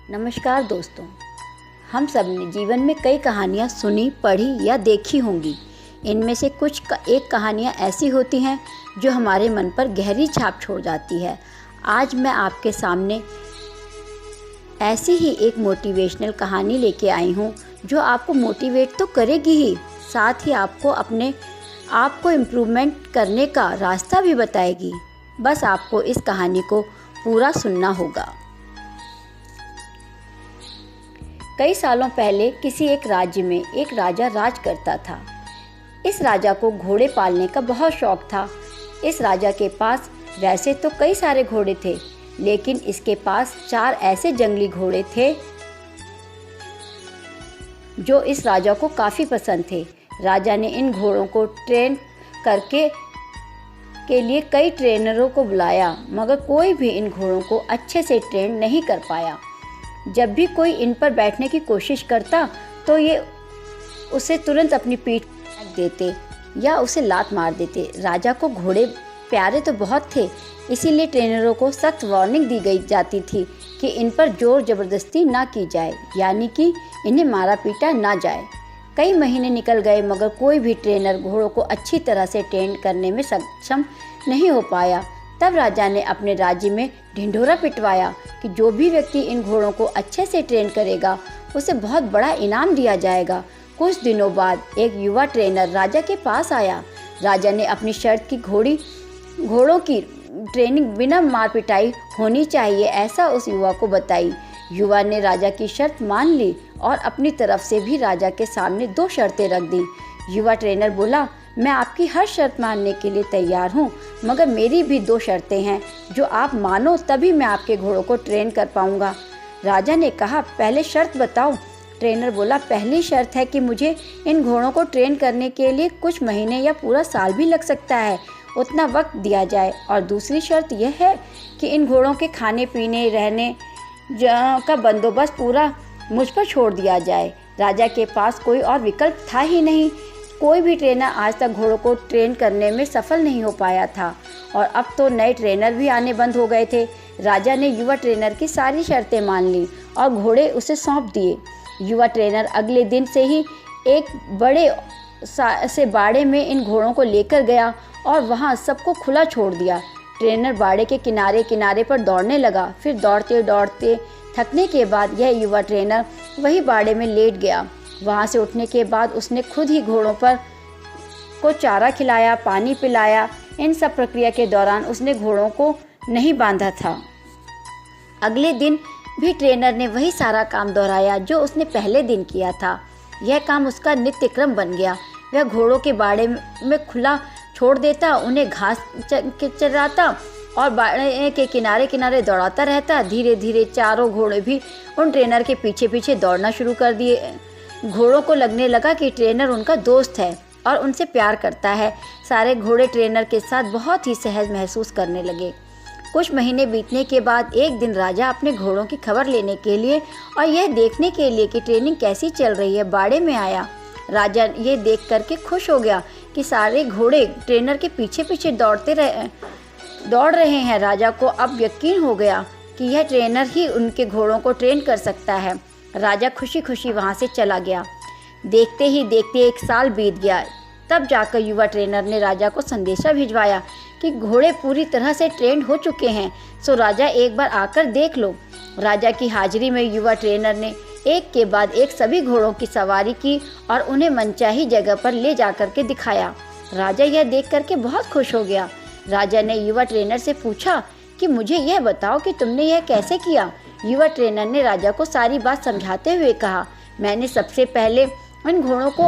नमस्कार दोस्तों, हम सब ने जीवन में कई कहानियाँ सुनी, पढ़ी या देखी होंगी। इनमें से एक कहानियाँ ऐसी होती हैं जो हमारे मन पर गहरी छाप छोड़ जाती है। आज मैं आपके सामने ऐसी ही एक मोटिवेशनल कहानी लेके आई हूँ जो आपको मोटिवेट तो करेगी ही, साथ ही आपको अपने आप को इम्प्रूवमेंट करने का रास्ता भी बताएगी। बस आपको इस कहानी को पूरा सुनना होगा। कई सालों पहले किसी एक राज्य में एक राजा राज करता था। इस राजा को घोड़े पालने का बहुत शौक था। इस राजा के पास वैसे तो कई सारे घोड़े थे, लेकिन इसके पास 4 ऐसे जंगली घोड़े थे जो इस राजा को काफ़ी पसंद थे। राजा ने इन घोड़ों को ट्रेन करके के लिए कई ट्रेनरों को बुलाया, मगर कोई भी इन घोड़ों को अच्छे से ट्रेन नहीं कर पाया। जब भी कोई इन पर बैठने की कोशिश करता तो ये उसे तुरंत अपनी पीठ फेंक देते या उसे लात मार देते। राजा को घोड़े प्यारे तो बहुत थे, इसीलिए ट्रेनरों को सख्त वार्निंग दी गई जाती थी कि इन पर जोर ज़बरदस्ती ना की जाए, यानी कि इन्हें मारा पीटा ना जाए। कई महीने निकल गए, मगर कोई भी ट्रेनर घोड़ों को अच्छी तरह से ट्रेन करने में सक्षम नहीं हो पाया। तब राजा ने अपने राज्य में ढिंढोरा पिटवाया कि जो भी व्यक्ति इन घोड़ों को अच्छे से ट्रेन करेगा उसे बहुत बड़ा इनाम दिया जाएगा। कुछ दिनों बाद एक युवा ट्रेनर राजा के पास आया। राजा ने अपनी शर्त की घोड़ों की ट्रेनिंग बिना मार पिटाई होनी चाहिए, ऐसा उस युवा को बताई। युवा ने राजा की शर्त मान ली और अपनी तरफ से भी राजा के सामने 2 शर्तें रख दी। युवा ट्रेनर बोला, मैं आपकी हर शर्त मानने के लिए तैयार हूँ, मगर मेरी भी 2 शर्तें हैं जो आप मानो तभी मैं आपके घोड़ों को ट्रेन कर पाऊँगा। राजा ने कहा, पहले शर्त बताओ। ट्रेनर बोला, पहली शर्त है कि मुझे इन घोड़ों को ट्रेन करने के लिए कुछ महीने या पूरा साल भी लग सकता है, उतना वक्त दिया जाए। और दूसरी शर्त यह है कि इन घोड़ों के खाने पीने रहने का बंदोबस्त पूरा मुझ पर छोड़ दिया जाए। राजा के पास कोई और विकल्प था ही नहीं। कोई भी ट्रेनर आज तक घोड़ों को ट्रेन करने में सफल नहीं हो पाया था, और अब तो नए ट्रेनर भी आने बंद हो गए थे। राजा ने युवा ट्रेनर की सारी शर्तें मान ली और घोड़े उसे सौंप दिए। युवा ट्रेनर अगले दिन से ही एक बड़े से बाड़े में इन घोड़ों को लेकर गया और वहां सबको खुला छोड़ दिया। ट्रेनर बाड़े के किनारे किनारे पर दौड़ने लगा। फिर दौड़ते दौड़ते थकने के बाद यह युवा ट्रेनर वही बाड़े में लेट गया। वहाँ से उठने के बाद उसने खुद ही घोड़ों को चारा खिलाया, पानी पिलाया। इन सब प्रक्रिया के दौरान उसने घोड़ों को नहीं बांधा था। अगले दिन भी ट्रेनर ने वही सारा काम दोहराया जो उसने पहले दिन किया था। यह काम उसका नित्य क्रम बन गया। वह घोड़ों के बाड़े में खुला छोड़ देता, उन्हें घास चराता और बाड़े के किनारे किनारे दौड़ाता रहता। धीरे धीरे चारों घोड़े भी उन ट्रेनर के पीछे पीछे दौड़ना शुरू कर दिए। घोड़ों को लगने लगा कि ट्रेनर उनका दोस्त है और उनसे प्यार करता है। सारे घोड़े ट्रेनर के साथ बहुत ही सहज महसूस करने लगे। कुछ महीने बीतने के बाद एक दिन राजा अपने घोड़ों की खबर लेने के लिए और यह देखने के लिए कि ट्रेनिंग कैसी चल रही है बाड़े में आया। राजा ये देख करके खुश हो गया कि सारे घोड़े ट्रेनर के पीछे पीछे दौड़ रहे हैं। राजा को अब यकीन हो गया कि यह ट्रेनर ही उनके घोड़ों को ट्रेन कर सकता है। राजा खुशी खुशी वहाँ से चला गया। देखते ही देखते 1 साल बीत गया। तब जाकर युवा ट्रेनर ने राजा को संदेशा भिजवाया कि घोड़े पूरी तरह से ट्रेंड हो चुके हैं, सो राजा एक बार आकर देख लो। राजा की हाजिरी में युवा ट्रेनर ने एक के बाद एक सभी घोड़ों की सवारी की और उन्हें मनचाही जगह पर ले जाकर के दिखाया। राजा यह देख करके बहुत खुश हो गया। राजा ने युवा ट्रेनर से पूछा कि मुझे यह बताओ कि तुमने यह कैसे किया। युवा ट्रेनर ने राजा को सारी बात समझाते हुए कहा, मैंने सबसे पहले इन घोड़ों को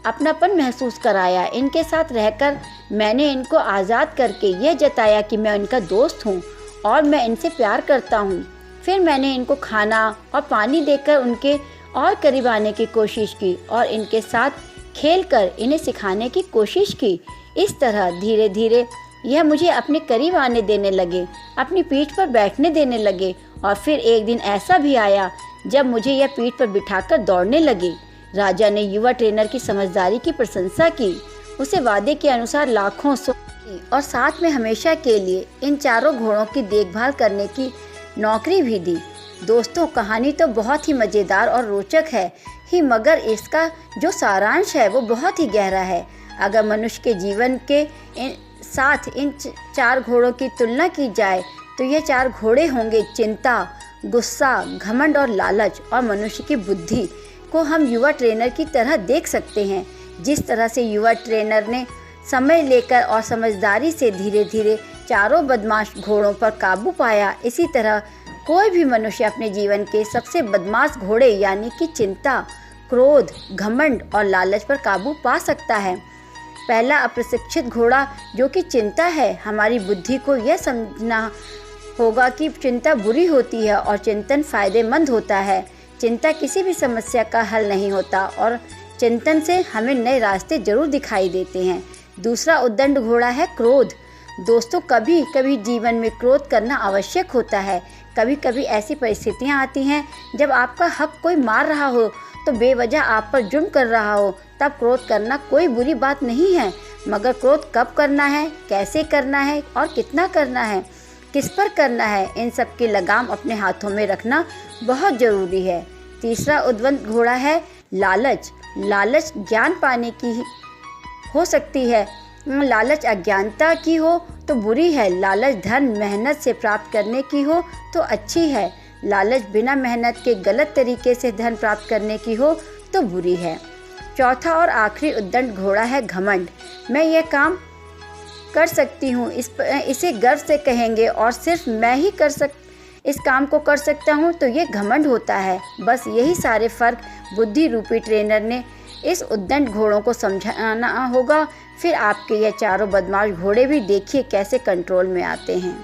अपनापन महसूस कराया। इनके साथ रहकर मैंने इनको आज़ाद करके यह जताया कि मैं इनका दोस्त हूँ और मैं इनसे प्यार करता हूँ। फिर मैंने इनको खाना और पानी देकर उनके और करीब आने की कोशिश की और इनके साथ खेलकर इन्हें सिखाने की कोशिश की। इस तरह धीरे धीरे यह मुझे अपने करीब आने देने लगे, अपनी पीठ पर बैठने देने लगे। और फिर एक दिन ऐसा भी आया जब मुझे यह पीठ पर बिठाकर दौड़ने लगे। राजा ने युवा ट्रेनर की समझदारी की प्रशंसा की, उसे वादे के अनुसार लाखों और साथ में हमेशा के लिए इन चारों घोड़ों की देखभाल करने की नौकरी भी दी। दोस्तों, कहानी तो बहुत ही मज़ेदार और रोचक है ही, मगर इसका जो सारांश है वो बहुत ही गहरा है। अगर मनुष्य के जीवन के साथ इन 4 घोड़ों की तुलना की जाए तो ये 4 घोड़े होंगे चिंता, गुस्सा, घमंड और लालच। और मनुष्य की बुद्धि को हम युवा ट्रेनर की तरह देख सकते हैं। जिस तरह से युवा ट्रेनर ने समय लेकर और समझदारी से धीरे धीरे चारों बदमाश घोड़ों पर काबू पाया, इसी तरह कोई भी मनुष्य अपने जीवन के सबसे बदमाश घोड़े यानी कि चिंता, क्रोध, घमंड और लालच पर काबू पा सकता है। पहला अप्रशिक्षित घोड़ा जो कि चिंता है, हमारी बुद्धि को यह समझना होगा कि चिंता बुरी होती है और चिंतन फायदेमंद होता है। चिंता किसी भी समस्या का हल नहीं होता और चिंतन से हमें नए रास्ते जरूर दिखाई देते हैं। दूसरा उद्दंड घोड़ा है क्रोध। दोस्तों, कभी कभी जीवन में क्रोध करना आवश्यक होता है। कभी कभी ऐसी परिस्थितियां आती हैं जब आपका हक कोई मार रहा हो तो बेवजह आप पर जुर्म कर रहा हो, तब क्रोध करना कोई बुरी बात नहीं है। मगर क्रोध कब करना है, कैसे करना है और कितना करना है, किस पर करना है, इन सब की लगाम अपने हाथों में रखना बहुत ज़रूरी है। तीसरा उद्दंड घोड़ा है लालच। लालच ज्ञान पाने की हो सकती है, लालच अज्ञानता की हो तो बुरी है। लालच धन मेहनत से प्राप्त करने की हो तो अच्छी है। लालच बिना मेहनत के गलत तरीके से धन प्राप्त करने की हो तो बुरी है। चौथा और आखिरी उद्दंड घोड़ा है घमंड। मैं यह काम कर सकती हूँ, इसे गर्व से कहेंगे और सिर्फ मैं ही इस काम को कर सकता हूँ, तो ये घमंड होता है। बस यही सारे फ़र्क बुद्धि रूपी ट्रेनर ने इस उद्दंड घोड़ों को समझाना होगा। फिर आपके ये चारों बदमाश घोड़े भी देखिए कैसे कंट्रोल में आते हैं।